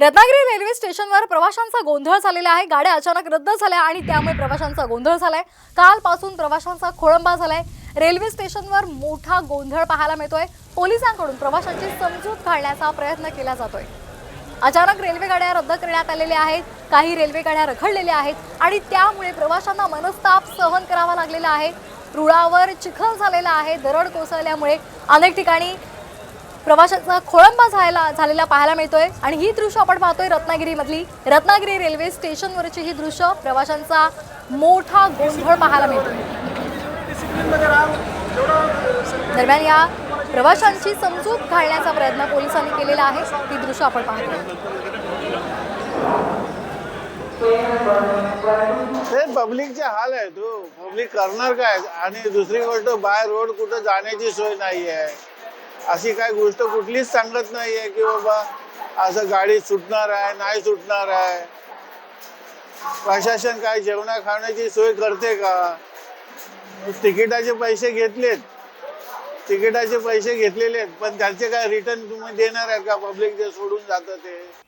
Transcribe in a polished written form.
Ratnagiri railway स्टेशनवर प्रवाशांचा गोंधळ झालेला आहे। गाड्या अचानक रद्द झाल्या आणि त्यामुळे प्रवाशांचा गोंधळ झालाय। कालपासून प्रवाशांचा खोळंबा झालाय। रेल्वे स्टेशनवर मोठा गोंधळ पाहायला मिळतोय। पोलिसांकडून प्रवाशांची समजूत घालण्याचा प्रयत्न केला जातोय। अचानक रेल्वे गाड्या रद्द करण्यात आलेल्या आहेत। काही रेल्वे गाड्या रखडलेल्या आहेत आणि त्यामुळे प्रवाशांना मनस्ताप सहन करावा लागलेला आहे। रुळावर चिखल झालेला आहे। दरड कोसळल्यामुळे अनेक ठिकाणी प्रवाशांचा खोळंबा झालेला पाहायला मिळतोय आणि ही दृश्य आपण पाहतोय रत्नागिरी रेल्वे स्टेशनवरची ही दृश्य। प्रवाशांचा मोठा गोंधळ पाहायला मिळतोय। दरम्यान या प्रवाशांची समजूत घालण्याचा प्रयत्न पोलिसांनी केलेला आहे। ही दृश्य आपण पाहतोय। ते पब्लिकचे हाल आहे। तो पब्लिक करणार काय? आणि दुसरी गोष्ट बाय रोड कुठे जाण्याची सोय नाहीये। अशी काय गोष्ट कुठलीच सांगत नाहीये की बाबा असं गाडी सुटणार आहे नाही सुटणार आहे। प्रशासन काय जेवणा खाण्याची सोय करते का? तिकिटाचे पैसे घेतलेले आहेत पण त्याचे काय रिटर्न तुम्ही देणार आहे का? पब्लिक जे सोडून जातं ते